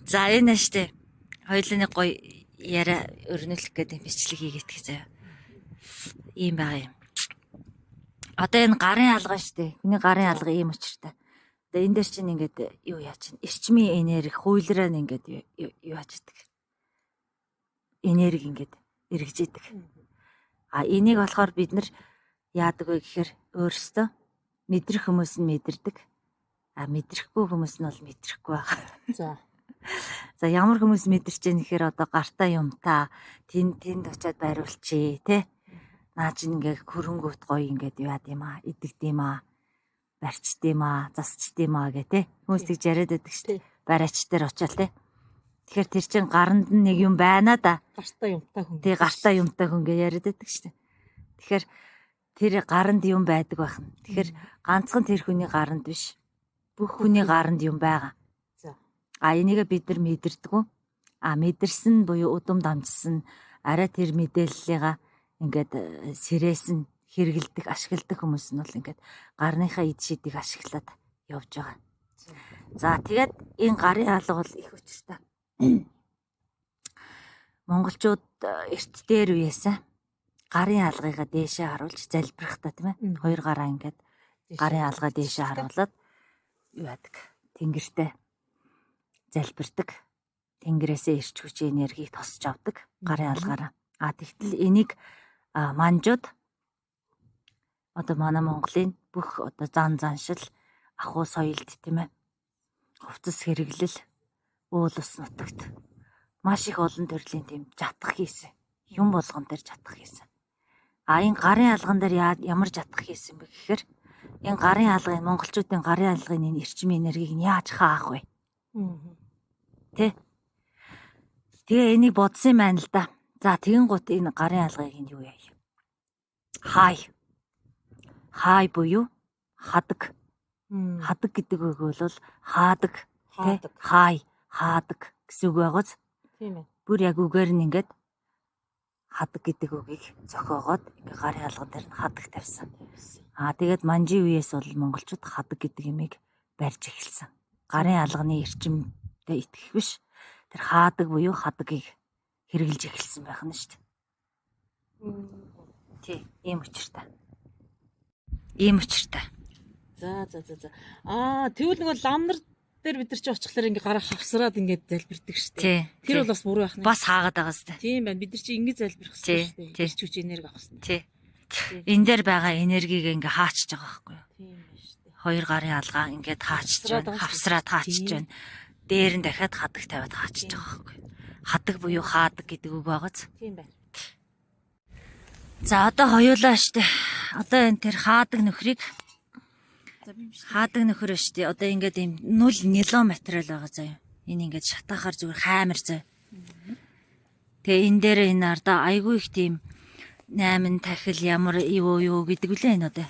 За энэ штэ. Хоёулын гоё яриа өрнүүлэх гэдэг бичлэг хийгээд заяа. Ийм байгаа юм. Одоо энэ гарын алгаа штэ. Хүний гарын алга ийм учиртай. Одоо энэ дээр чинь ингээд юу яаж чинь эрчмийн энерги хуйлраа ингээд юу яаж идэг. Энерги ингээд эргэж идэг. А энийг болохоор бид нар яадаг вэ гэхээр өөрсдөө мэдрэх хүмүүс нь мэдэрдэг. А мэдрэхгүй хүмүүс нь бол мэдрэхгүй байгаа. За. За ямар хүмүүс мэдэрч яах нэхэр одоо гартаа юмтаа тэнд очиад байруулчихъя те. Наа чинь ингээ хөрөнгөт гоё ингээд яад юм аа, идэгдэм аа, барьчдэм аа, засчдэм аа гэ те. Хүмүүс тэгж яриад байдаг шүү дээ. Барайч дээр очиал те. Тэгэхээр тэр чин гаранд нэг юм байна да. Гартаа юмтай хүн. Тэг гартаа юмтай хүн гэ яриад байдаг шүү дээ. Тэгэхээр тэр гаранд юм байдаг байна. Тэгэхээр ганцхан тэр хүний гаранд биш. Бүх хүний гаранд юм байгаа. А энийг бид нар мэдэрдэггүй. А мэдэрсэн буюу удам дамжсан арай тэр мэдээллийга ингээд сэрээсэн хэрэгэлдэг, ашигладаг хүмүүс нь бол ингээд гарныхаа эд шидийг ашиглаад явж байгаа. За тэгээд энэ гарын алга бол их учиртай. Монголчууд эрт дээр үеэсэн гарын алгыг дээшээ харуулж залбирах та тийм ээ. Хоёр гараа ингээд гарын алгаа дээшээ харуулад юу яадаг? Тэнгэртэй залбирдаг. Тэнгэрээсээ ирч хүч энергийг тосч авдаг гарын алгаараа. А тэгтэл энийг манжууд одоо манай Монголын бүх одоо заншил ахуй соёлд тийм ээ. Хувцас хэрэглэл уул ус нутагт маш их олон төрлийн тийм жатах хийсэн. Юм болгон дээр жатах хийсэн. А энэ гарын алган дээр ямар жатах хийсэн бэ гэхээр энэ гарын алгын монголчуудын гарын алгын энэ эрчим энергийг нь яаж хаах вэ? Тэ. Тэгээ энийг бодсон юм байна л да. За тэгэн гут энэ гарын алгыг нь юу яа? Хай буюу хадаг. Хадаг гэдэг үг бол хаадаг, тэ? Хаадаг гэсэн үг байгааз. Тийм ээ. Бүр яг үгээр нь ингээд хадаг гэдэг үгийг зохиогоод ингээ гарын алган дээр нь хадаг тавьсан. Тэгээд манжи үеэс бол монголчууд хадаг гэдэг имийг барьж эхэлсэн. Гарын алганы эрчимтэй итгэх биш. Тэр хаадаг буюу хадагыг хэрэгжилж эхэлсэн байх нь шүү дээ. Тий, ийм учиртай. За. Тэгвэл нөгөө ламнар дээр бид нар чи очихлаар ингээ гараа хавсраад ингээ залбирдаг шүү дээ. Тэр бол бас буруу байх нь. Бас хаагаад байгаа шүү дээ. Тийм байна. Бид нар чи ингээ залбирх хэрэгтэй шүү дээ. Тэр хүч энерги авах хэрэгтэй. Тий. Энэ дээр байгаа энергийг ингээ хаачж байгаа байхгүй юу? Тийм байна шүү дээ. Хоёр гарын алгаа ингээд хаачж байна, хавсраад хаачж байна. Дээр нь дахиад хадаг тавиад хаачж байгаа байхгүй юу? Хадаг буюу хаадаг гэдэг үг байгааз. Тийм байна. За одоо хоёулаа штэ. Одоо энэ тэр хаадаг нөхрийг штэ. Одоо ингээд ийм нүл нилон материал байгаа заяа. Энэ ингээд шатаахаар зүгээр хаймар заяа. Тэгээ энэ дээр энэ ардаа айгүй их тийм 8 тахил ямар юу гэдэг үлээ энэ одоо.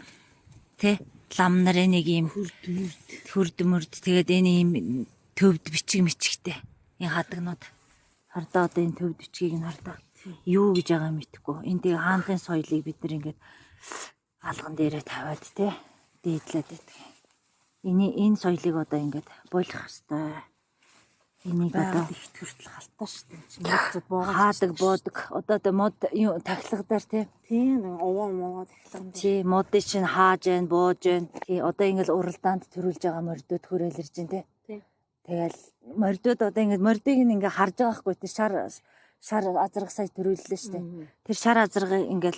Тэ? Лам нарын нэг ийм хурдмөрд тэгээд энэ ийм төвд бичигтэй. Энэ хадагнууд. Хардаа одоо энэ төвд бичгийг нь хардаа. Юу гэж байгаа мэдэхгүй. Энд тэгээ хаанхын соёлыг бид нар ингээд алган дээрээ тавиад те дээдлээд байдаг. Энэ соёлыг одоо ингээд болох хэвээр. Энийг одоо их төртөл халтаа шүү дээ. Хаадаг буудаг. Одоо тэ мод юу тахилгадар те. Тийм овоо тахилган. Тий модыг чинь хааж байна, бууж байна. Тий одоо ингээд уралдаанд төрүүлж байгаа мордод хөрөөлөрж байна те. Тэгэл мордод одоо ингээд мордыг ингээд харж байгаа хгүй те шар азраг сая төрүүллээ шүү дээ. Тэр шар азрагыг ингээд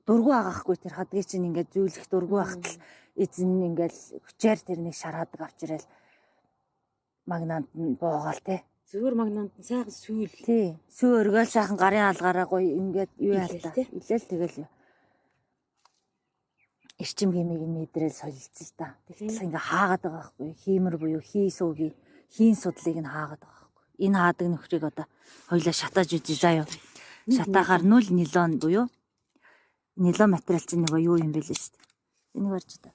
дургу агаахгүй тэр хадгийг чинь ингээд зүүлэх дургу ахтал эзэн ингээд хүчээр тэр нэг шар хадаг авчирал магнанд нь боогаал те. Зүгээр магнанд нь сайхан сүүл. Тий. Сүү өргөөл сайхан гарын алгаараа гоё ингээд юу яалтаа. Илээл тэгэл эрчим хэмийг нь мэдрэл солилцсон л та. Тэгтэл ингээд хаагаад байгаа байхгүй. Хиймэр буюу хийн судлыг нь хаагаад байгаа байхгүй. Энэ хаадаг нөхрийг одоо хоёлаа шатааж үзье заяа. Шатаахаар нүл нилон буюу нилон материал чинь нөгөө юу юм бэ л шүү дээ. Энийг барьж та.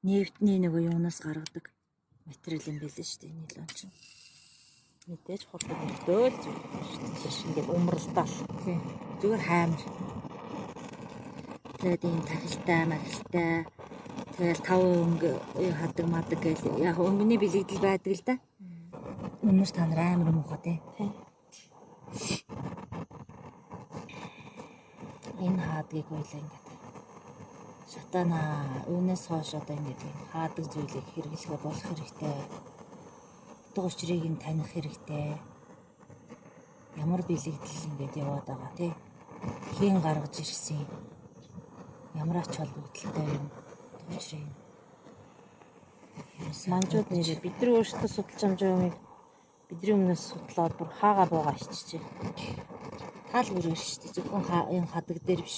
Нефтний нөгөө юунаас гаргадаг материал юм байлээ шүү дээ нилон чинь. Мэдээж хурдан өртөөл зүгээр шүү дээ. Ингээд умралдаал. Зүгээр хаймар. Тэгээд энэ тахилтай, Тэгэл 5 өнгө хадаг мадаг гэл яг өнгөний бэлэгдэл байдаг л да. Үнээр та нар амар муухай тий. Энэ хаадгийг ойлаа ингээд шатана үүнээс хойш одоо ингээд хаадаг зүйлийг хэрэглэхэ болох хэрэгтэй. Утга учирыг нь таних хэрэгтэй. Ямар бэлэгдэл ингээд яваад байгаа тий. Хэн гаргаж ирсэн. Ямар ач холбогдолтой юм. Утга учирыг Манжууд нэрээ бидний өөрсдөө судалж амжаа юмыг бидний өмнөөс судлаад бүр хаагаа буугаа иччихэ. таал бүрээр шүү дээ. Зөвхөн энэ хадаг дээр биш.